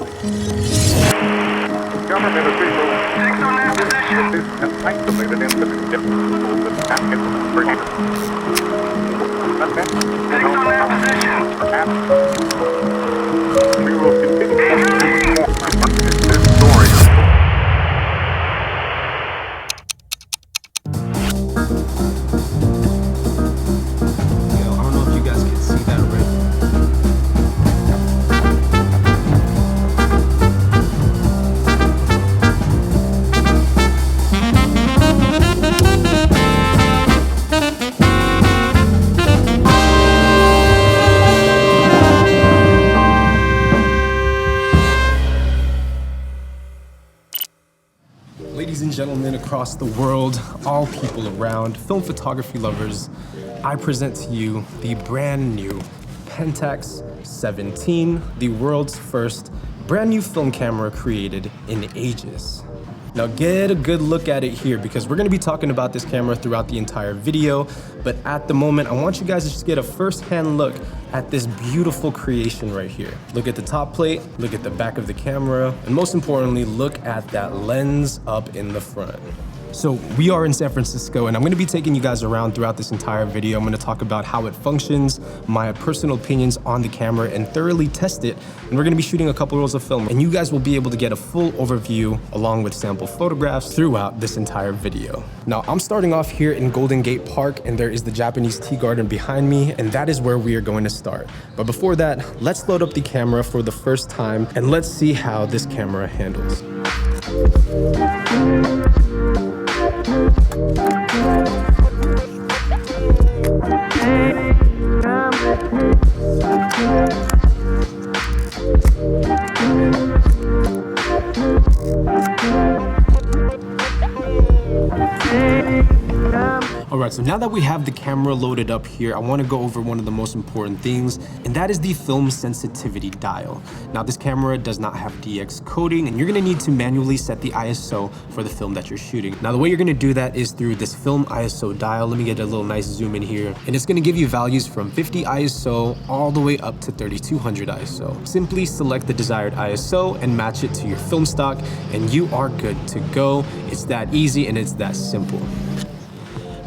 Government officials. Six on that position. This has isolated incident. Six on that position. We will continue to report this story. Ladies and gentlemen across the world, all people around, film photography lovers, I present to you the brand new Pentax 17, the world's first brand new film camera created in ages. Now get a good look at it here because we're gonna be talking about this camera throughout the entire video, but at the moment, I want you guys to just get a first-hand look at this beautiful creation right here. Look at the top plate, look at the back of the camera, and most importantly, look at that lens up in the front. So we are in San Francisco and I'm gonna be taking you guys around throughout this entire video. I'm gonna talk about how it functions, my personal opinions on the camera, and thoroughly test it. And we're gonna be shooting a couple rolls of film and you guys will be able to get a full overview along with sample photographs throughout this entire video. Now I'm starting off here in Golden Gate Park and there is the Japanese tea garden behind me, and that is where we are going to start. But before that, let's load up the camera for the first time and let's see how this camera handles. Alright, so now that we have the camera loaded up here, I want to go over one of the most important things, and that is the film sensitivity dial. Now this camera does not have DX coding, and you're going to need to manually set the ISO for the film that you're shooting. Now the way you're going to do that is through this film ISO dial. Let me get a little nice zoom in here, and it's going to give you values from 50 ISO all the way up to 3200 ISO. Simply select the desired ISO and match it to your film stock, and you are good to go. It's that easy and it's that simple.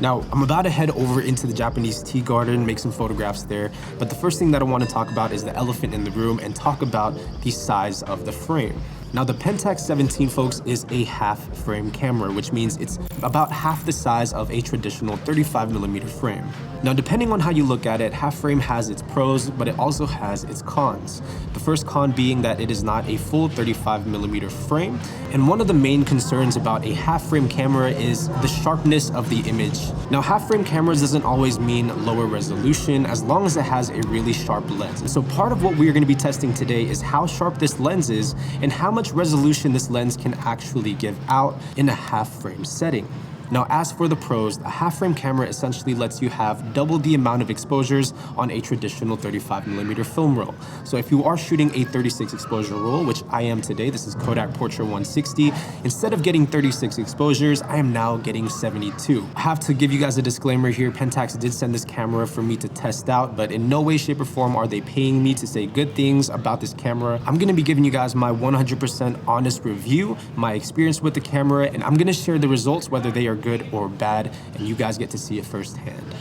Now, I'm about to head over into the Japanese tea garden, make some photographs there, but the first thing that I want to talk about is the elephant in the room and talk about the size of the frame. Now, the Pentax 17, folks, is a half frame camera, which means it's about half the size of a traditional 35mm frame. Now, depending on how you look at it, half frame has its pros, but it also has its cons. The first con being that it is not a full 35mm frame, and one of the main concerns about a half frame camera is the sharpness of the image. Now, half frame cameras doesn't always mean lower resolution as long as it has a really sharp lens. And so part of what we are going to be testing today is how sharp this lens is and how much resolution this lens can actually give out in a half frame setting. Now, as for the pros, a half frame camera essentially lets you have double the amount of exposures on a traditional 35mm film roll. So if you are shooting a 36 exposure roll, which I am today, this is Kodak Portra 160, instead of getting 36 exposures, I am now getting 72. I have to give you guys a disclaimer here. Pentax did send this camera for me to test out, but in no way, shape, or form are they paying me to say good things about this camera. I'm gonna be giving you guys my 100% honest review, my experience with the camera, and I'm gonna share the results, whether they are good or bad, and you guys get to see it firsthand.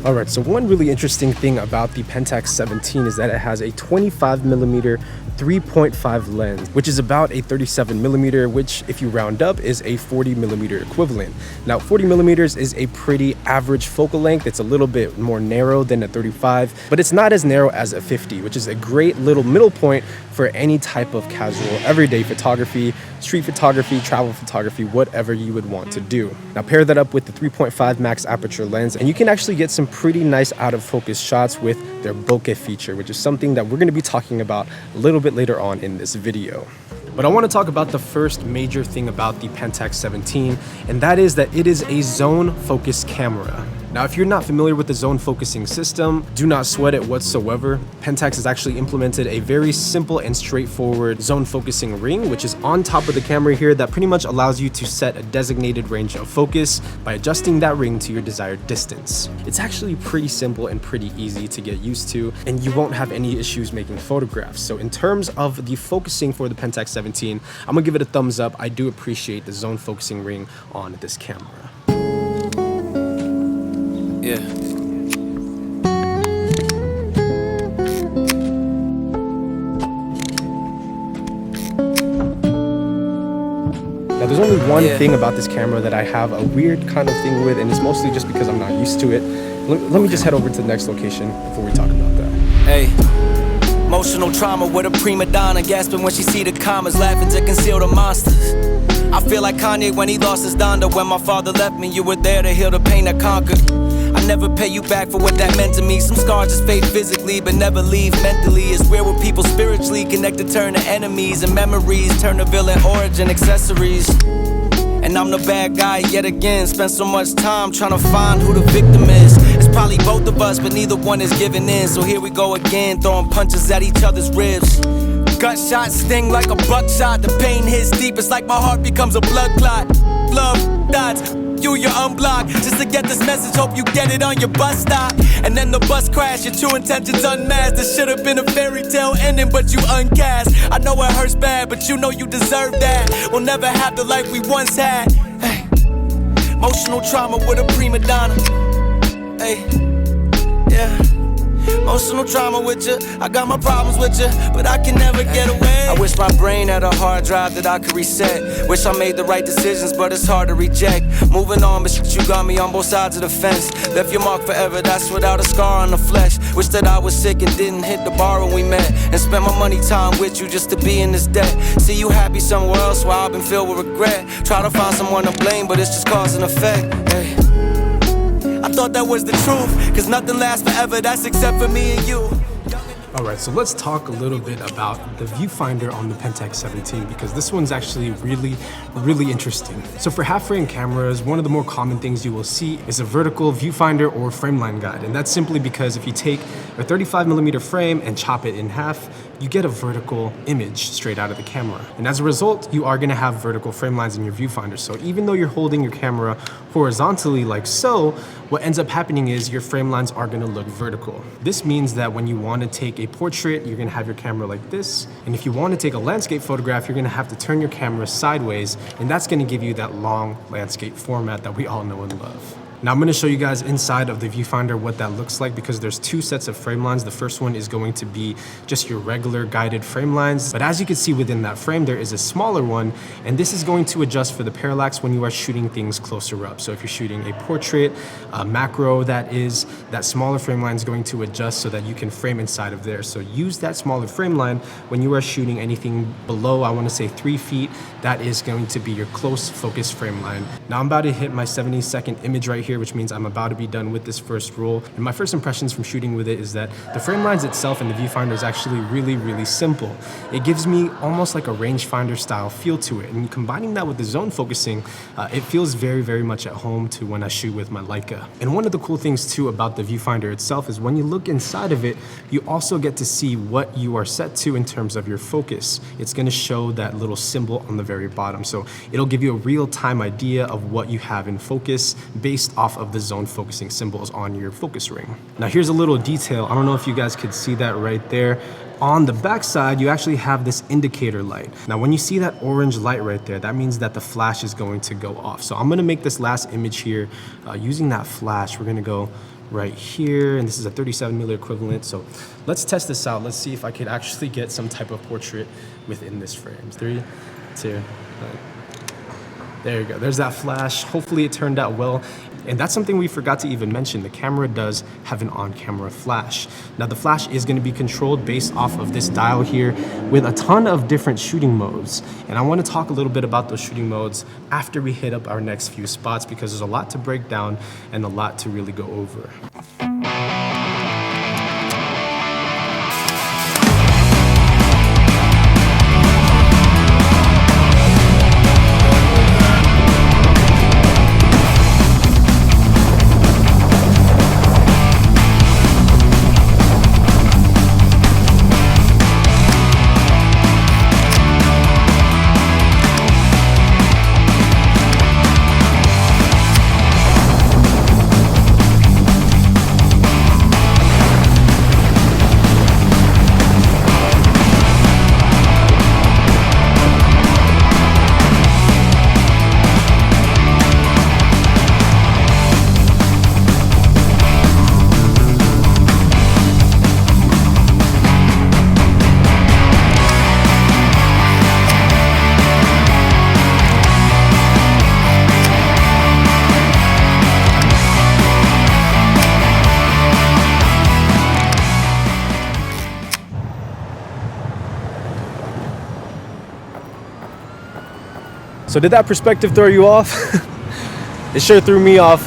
Alright, so one really interesting thing about the Pentax 17 is that it has a 25mm 3.5 lens, which is about a 37mm, which if you round up is a 40mm equivalent. Now 40mm is a pretty average focal length. It's a little bit more narrow than a 35, but it's not as narrow as a 50, which is a great little middle point for any type of casual everyday photography, street photography, travel photography, whatever you would want to do. Now pair that up with the 3.5 max aperture lens and you can actually get some pretty nice out of focus shots with their bokeh feature, which is something that we're going to be talking about a little bit later on in this video. But I want to talk about the first major thing about the Pentax 17, and that is that it is a zone focus camera. Now, if you're not familiar with the zone focusing system, do not sweat it whatsoever. Pentax has actually implemented a very simple and straightforward zone focusing ring, which is on top of the camera here that pretty much allows you to set a designated range of focus by adjusting that ring to your desired distance. It's actually pretty simple and pretty easy to get used to, and you won't have any issues making photographs. So in terms of the focusing for the Pentax 17, I'm gonna give it a thumbs up. I do appreciate the zone focusing ring on this camera. Yeah. Now there's only one thing about this camera that I have a weird kind of thing with, and it's mostly just because I'm not used to it. Let me just head over to the next location before we talk about that. Hey. Emotional trauma with a prima donna, gasping when she see the commas, laughing to conceal the monsters. I feel like Kanye when he lost his Donda. When my father left me, you were there to heal the pain I conquered. I never pay you back for what that meant to me. Some scars just fade physically, but never leave mentally. It's where were people spiritually connected turn to enemies, and memories turn to villain origin accessories. And I'm the bad guy yet again. Spent so much time trying to find who the victim is. It's probably both of us, but neither one is giving in. So here we go again, throwing punches at each other's ribs. Gunshots sting like a buckshot. The pain hits deep, it's like my heart becomes a blood clot. Love dots, you're unblocked. Just to get this message, hope you get it on your bus stop. And then the bus crash, your true intentions unmasked. This should have been a fairy tale ending, but you uncast. I know it hurts bad, but you know you deserve that. We'll never have the life we once had. Hey. Emotional trauma with a prima donna. Hey. Yeah. Emotional trauma with you, I got my problems with you, but I can never get away. I wish my brain had a hard drive that I could reset. Wish I made the right decisions, but it's hard to reject. Moving on, but you got me on both sides of the fence. Left your mark forever, that's without a scar on the flesh. Wish that I was sick and didn't hit the bar when we met, and spent my money time with you just to be in this debt. See you happy somewhere else while I've been filled with regret. Try to find someone to blame, but it's just cause and effect. Hey. I thought that was the truth, cause nothing lasts forever, that's except for me and you. All right, so let's talk a little bit about the viewfinder on the Pentax 17 because this one's actually really interesting. So for half-frame cameras, one of the more common things you will see is a vertical viewfinder or frame line guide. And that's simply because if you take a 35mm frame and chop it in half, you get a vertical image straight out of the camera. And as a result, you are gonna have vertical frame lines in your viewfinder. So even though you're holding your camera horizontally like so, what ends up happening is your frame lines are gonna look vertical. This means that when you wanna take a portrait, you're gonna have your camera like this. And if you wanna take a landscape photograph, you're gonna have to turn your camera sideways, and that's gonna give you that long landscape format that we all know and love. Now I'm gonna show you guys inside of the viewfinder what that looks like because there's two sets of frame lines. The first one is going to be just your regular guided frame lines. But as you can see within that frame, there is a smaller one, and this is going to adjust for the parallax when you are shooting things closer up. So if you're shooting a portrait, a macro, that smaller frame line is going to adjust so that you can frame inside of there. So use that smaller frame line when you are shooting anything below, I wanna say 3 feet, that is going to be your close focus frame line. Now I'm about to hit my 70-second image right here, which means I'm about to be done with this first roll. And my first impressions from shooting with it is that the frame lines itself in the viewfinder is actually really simple. It gives me almost like a rangefinder style feel to it. And combining that with the zone focusing, it feels very much at home to when I shoot with my Leica. And one of the cool things too about the viewfinder itself is when you look inside of it, you also get to see what you are set to in terms of your focus. It's gonna show that little symbol on the very bottom. So it'll give you a real-time idea of what you have in focus based off of the zone focusing symbols on your focus ring. Now here's a little detail. I don't know if you guys could see that right there. On the back side, you actually have this indicator light. Now, when you see that orange light right there, that means that the flash is going to go off. So I'm gonna make this last image here using that flash. We're gonna go right here, and this is a 37mm equivalent. So let's test this out. Let's see if I could actually get some type of portrait within this frame. 3, 2, 1. There you go. There's that flash. Hopefully it turned out well. And that's something we forgot to even mention. The camera does have an on-camera flash. Now the flash is going to be controlled based off of this dial here with a ton of different shooting modes. And I want to talk a little bit about those shooting modes after we hit up our next few spots, because there's a lot to break down and a lot to really go over. So did that perspective throw you off? It sure threw me off.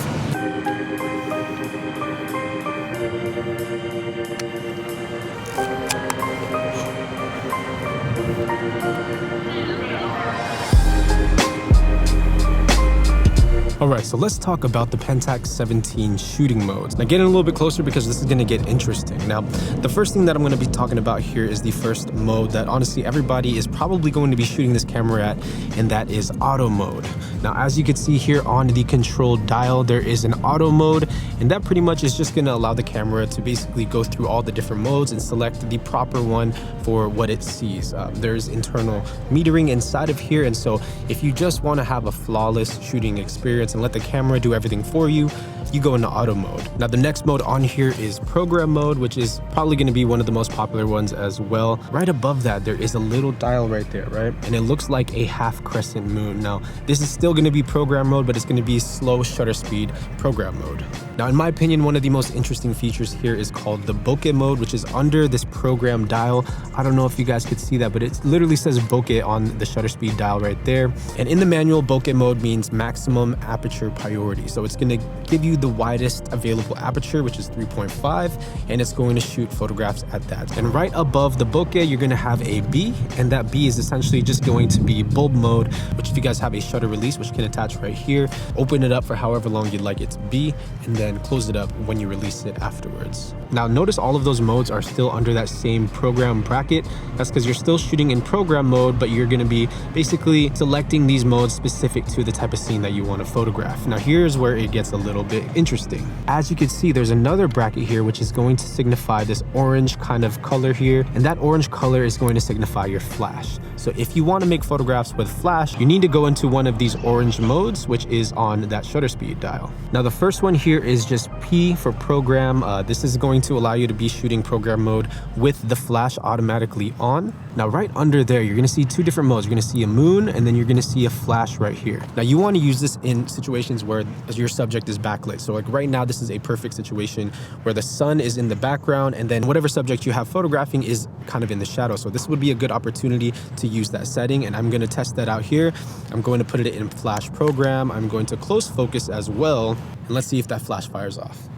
All right, so let's talk about the Pentax 17 shooting modes. Now getting a little bit closer because this is gonna get interesting. Now, the first thing that I'm gonna be talking about here is the first mode that honestly everybody is probably going to be shooting this camera at, and that is auto mode. Now, as you can see here on the control dial, there is an auto mode, and that pretty much is just gonna allow the camera to basically go through all the different modes and select the proper one for what it sees. There's internal metering inside of here, and so if you just wanna have a flawless shooting experience and let the camera do everything for you, you go into auto mode. Now the next mode on here is program mode, which is probably going to be one of the most popular ones as well. Right above that, there is a little dial right there, right? And it looks like a half crescent moon. Now this is still going to be program mode, but it's going to be slow shutter speed program mode. Now in my opinion, one of the most interesting features here is called the bokeh mode, which is under this program dial. I don't know if you guys could see that, but it literally says bokeh on the shutter speed dial right there. And in the manual, bokeh mode means maximum aperture priority. So it's going to give you the widest available aperture, which is 3.5, and it's going to shoot photographs at that. And right above the bokeh, you're going to have a B, and that B is essentially just going to be bulb mode, which if you guys have a shutter release, which can attach right here, open it up for however long you'd like it to be, and then close it up when you release it afterwards. Now notice all of those modes are still under that same program bracket. That's because you're still shooting in program mode, but you're going to be basically selecting these modes specific to the type of scene that you want to photograph. Now here's where it gets a little bit interesting. As you can see, there's another bracket here which is going to signify this orange kind of color here, and that orange color is going to signify your flash. So if you want to make photographs with flash, you need to go into one of these orange modes, which is on that shutter speed dial. Now the first one here is just P for program. This is going to allow you to be shooting program mode with the flash automatically on. Now right under there, you're going to see two different modes. You're going to see a moon, and then you're going to see a flash right here. Now you want to use this in situations where your subject is backlit. So like right now, this is a perfect situation where the sun is in the background, and then whatever subject you have photographing is kind of in the shadow. So this would be a good opportunity to use that setting, and I'm going to test that out here. I'm going to put it in flash program. I'm going to close focus as well, and let's see if that flash fires off.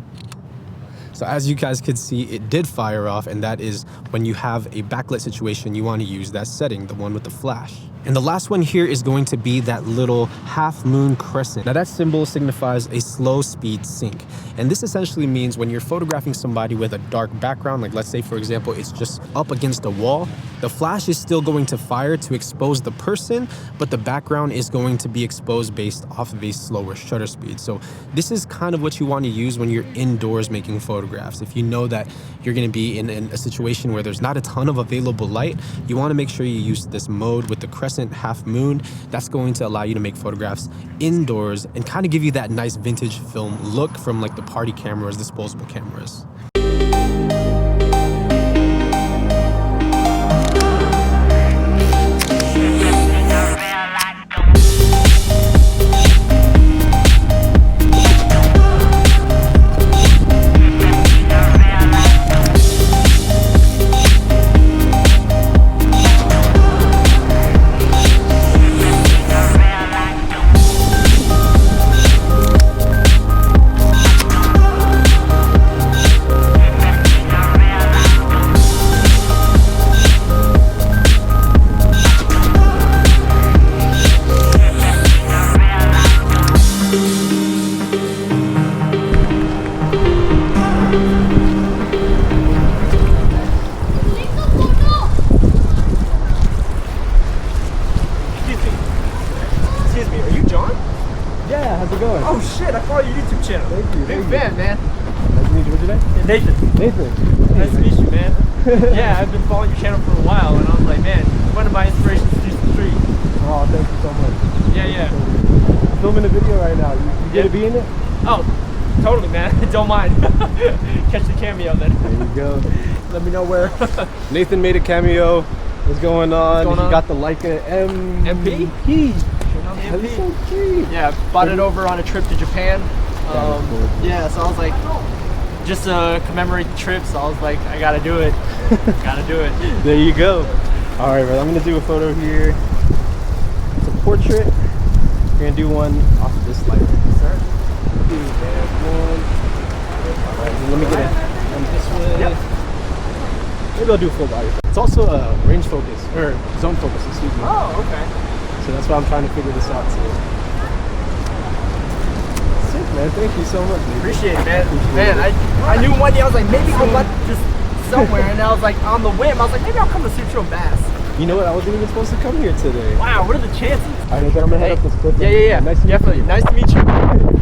So as you guys could see, it did fire off, and that is when you have a backlit situation, you want to use that setting, the one with the flash. And the last one here is going to be that little half moon crescent. Now that symbol signifies a slow speed sync. And this essentially means when you're photographing somebody with a dark background, like let's say for example, it's just up against a wall, the flash is still going to fire to expose the person, but the background is going to be exposed based off of a slower shutter speed. So this is kind of what you want to use when you're indoors making photographs. If you know that you're going to be in a situation where there's not a ton of available light, you want to make sure you use this mode with the crescent crescent, half moon. That's going to allow you to make photographs indoors and kind of give you that nice vintage film look from like the party cameras, disposable cameras. Oh shit, I follow your YouTube channel. Thank you. Big fan, man. Nice to meet you. What's your name? Nathan. Nathan. Nice to meet you, man. Yeah, I've been following your channel for a while, and I was like, man, one of my inspirations to do some street. Oh, thank you so much. Yeah. I'm filming a video right now. You gonna be in it? Oh, totally, man. Don't mind. Catch the cameo then. There you go. Let me know where. Nathan made a cameo. What's going on? What's going on? He got the Leica MP. That is so cheap. Yeah, bought it over on a trip to Japan. Yeah, so I was like, just to commemorate the trip, so I was like, I gotta do it. Gotta do it. There you go. All right, well, I'm gonna do a photo here. It's a portrait. We're gonna do one off of this light. Sir? Do that one. All right, let me get it. This one. Yep. Maybe I'll do a full body. It's also a range focus, or zone focus, excuse me. Oh, okay. So that's why I'm trying to figure this out too. Sick, man. Thank you so much, man. Appreciate it, man. Man, I knew one day I was like, maybe I'll let just somewhere, and I was like, on the whim, I was like, maybe I'll come to Sutro Bass. You know what? I wasn't even supposed to come here today. Wow, what are the chances? All right, I'm gonna head up this cliff. Yeah. Nice to Definitely. meet you. Nice to meet you.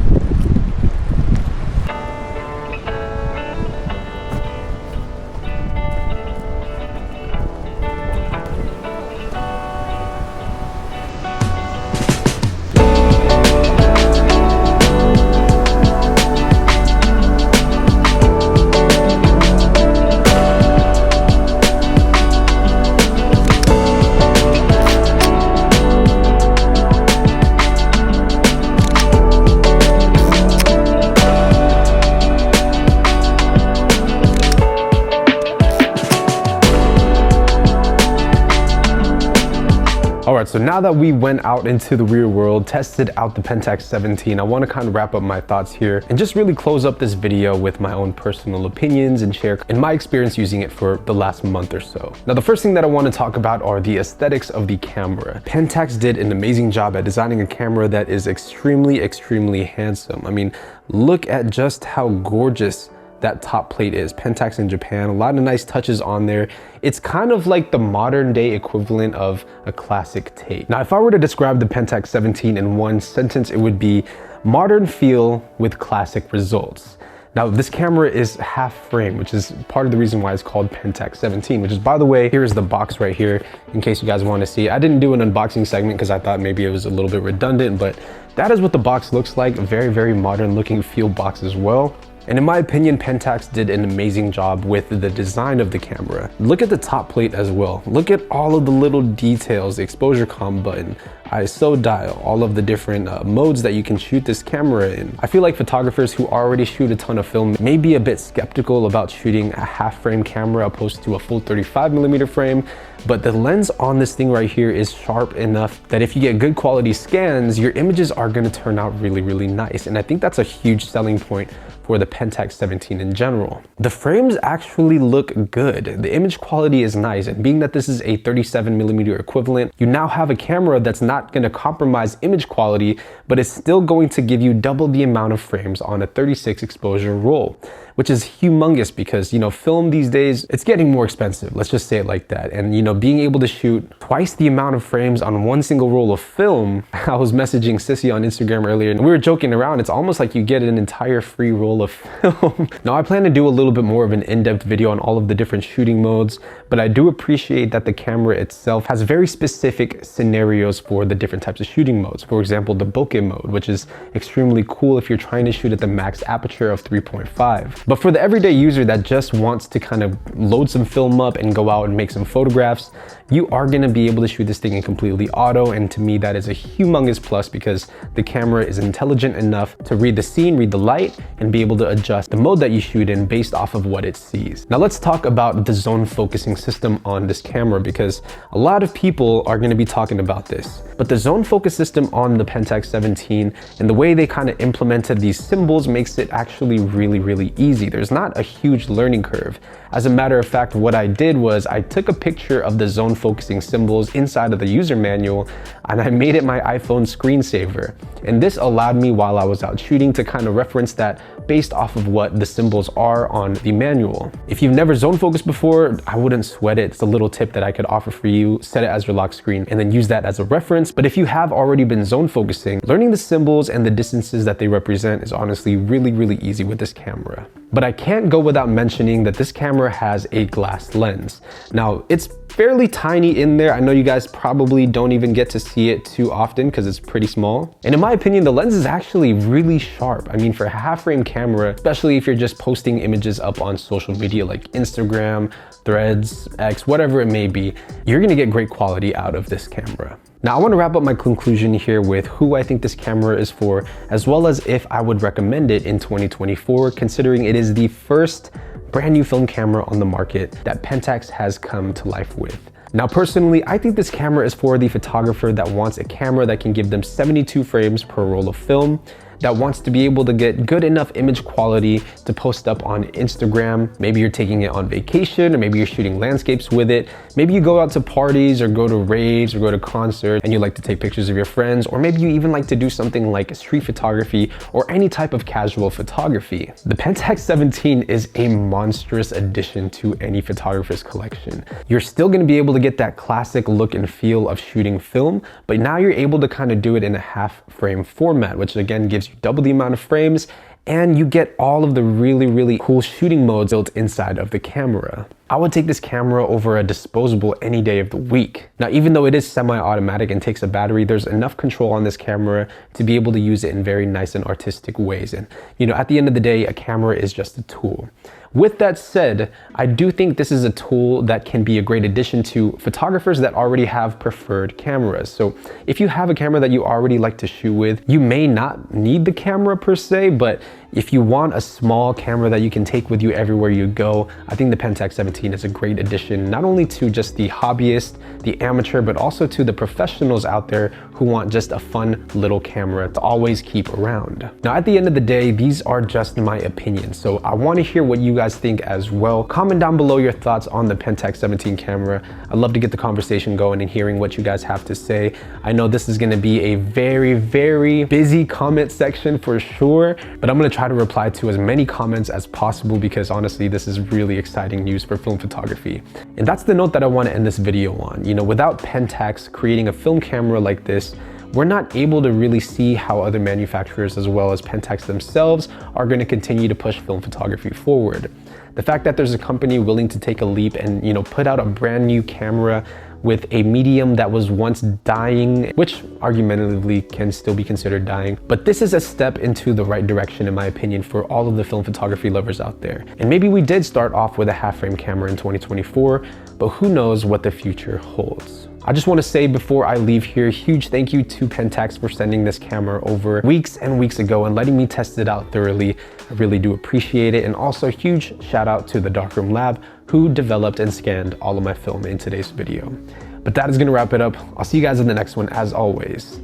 Alright, so now that we went out into the real world, tested out the Pentax 17, I want to kind of wrap up my thoughts here and just really close up this video with my own personal opinions and share in my experience using it for the last month or so. Now, the first thing that I want to talk about are the aesthetics of the camera. Pentax did an amazing job at designing a camera that is extremely handsome. I mean, look at just how gorgeous that top plate is. Pentax in Japan, a lot of nice touches on there. It's kind of like the modern day equivalent of a classic Tate. Now, if I were to describe the Pentax 17 in one sentence, it would be modern feel with classic results. Now, this camera is half frame, which is part of the reason why it's called Pentax 17, which is, by the way, here's the box right here, in case you guys want to see. I didn't do an unboxing segment because I thought maybe it was a little bit redundant, but that is what the box looks like. A very modern looking feel box as well. And in my opinion, Pentax did an amazing job with the design of the camera. Look at the top plate as well. Look at all of the little details, the exposure comm button, ISO dial, all of the different modes that you can shoot this camera in. I feel like photographers who already shoot a ton of film may be a bit skeptical about shooting a half frame camera opposed to a full 35mm frame, but the lens on this thing right here is sharp enough that if you get good quality scans, your images are gonna turn out really nice. And I think that's a huge selling point for the Pentax 17 in general. The frames actually look good. The image quality is nice, and being that this is a 37mm equivalent, you now have a camera that's not gonna compromise image quality, but it's still going to give you double the amount of frames on a 36 exposure roll, which is humongous because, you know, film these days, it's getting more expensive. Let's just say it like that. And, you know, being able to shoot twice the amount of frames on one single roll of film, I was messaging Sissy on Instagram earlier and we were joking around. It's almost like you get an entire free roll of film. Now, I plan to do a little bit more of an in-depth video on all of the different shooting modes, but I do appreciate that the camera itself has very specific scenarios for the different types of shooting modes. For example, the bokeh mode, which is extremely cool if you're trying to shoot at the max aperture of 3.5. But for the everyday user that just wants to kind of load some film up and go out and make some photographs, you are going to be able to shoot this thing in completely auto. And to me, that is a humongous plus because the camera is intelligent enough to read the scene, read the light, and be able to adjust the mode that you shoot in based off of what it sees. Now let's talk about the zone focusing system on this camera because a lot of people are going to be talking about this. But the zone focus system on the Pentax 17 and the way they kind of implemented these symbols makes it actually really easy. There's not a huge learning curve. As a matter of fact, what I did was I took a picture of the zone focusing symbols inside of the user manual and I made it my iPhone screensaver. And this allowed me while I was out shooting to kind of reference that based off of what the symbols are on the manual. If you've never zone focused before, I wouldn't sweat it. It's a little tip that I could offer for you. Set it as your lock screen and then use that as a reference. But if you have already been zone focusing, learning the symbols and the distances that they represent is honestly really easy with this camera. But I can't go without mentioning that this camera has a glass lens. Now, it's fairly tiny in there. I know you guys probably don't even get to see it too often because it's pretty small. And in my opinion, the lens is actually really sharp. I mean, for a half frame camera, especially if you're just posting images up on social media like Instagram, Threads, X, whatever it may be, you're gonna get great quality out of this camera. Now, I want to wrap up my conclusion here with who I think this camera is for, as well as if I would recommend it in 2024, considering it is the first brand new film camera on the market that Pentax has come to life with. Now, personally, I think this camera is for the photographer that wants a camera that can give them 72 frames per roll of film, that wants to be able to get good enough image quality to post up on Instagram. Maybe you're taking it on vacation, or maybe you're shooting landscapes with it. Maybe you go out to parties or go to raves or go to concerts and you like to take pictures of your friends, or maybe you even like to do something like street photography or any type of casual photography. The Pentax 17 is a monstrous addition to any photographer's collection. You're still gonna be able to get that classic look and feel of shooting film, but now you're able to kind of do it in a half frame format, which again gives you double the amount of frames, and you get all of the really cool shooting modes built inside of the camera. I would take this camera over a disposable any day of the week. Now, even though it is semi-automatic and takes a battery, there's enough control on this camera to be able to use it in very nice and artistic ways. And, you know, at the end of the day, a camera is just a tool. With that said, I do think this is a tool that can be a great addition to photographers that already have preferred cameras. So if you have a camera that you already like to shoot with, you may not need the camera per se, but if you want a small camera that you can take with you everywhere you go, I think the Pentax 17 is a great addition, not only to just the hobbyist, the amateur, but also to the professionals out there who want just a fun little camera to always keep around. Now, at the end of the day, these are just my opinions, so I want to hear what you guys think as well. Comment down below your thoughts on the Pentax 17 camera. I'd love to get the conversation going and hearing what you guys have to say. I know this is going to be a very busy comment section for sure, but I'm going to try to reply to as many comments as possible because honestly, this is really exciting news for film photography. And that's the note that I want to end this video on. You know, without Pentax creating a film camera like this, we're not able to really see how other manufacturers as well as Pentax themselves are going to continue to push film photography forward. The fact that there's a company willing to take a leap and, you know, put out a brand new camera with a medium that was once dying, which argumentatively can still be considered dying. But this is a step into the right direction, in my opinion, for all of the film photography lovers out there. And maybe we did start off with a half frame camera in 2024, but who knows what the future holds. I just want to say before I leave here, huge thank you to Pentax for sending this camera over weeks and weeks ago and letting me test it out thoroughly. I really do appreciate it. And also huge shout out to the Darkroom lab who developed and scanned all of my film in today's video. But that is going to wrap it up. I'll see you guys in the next one. As always,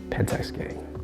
Pentax gang.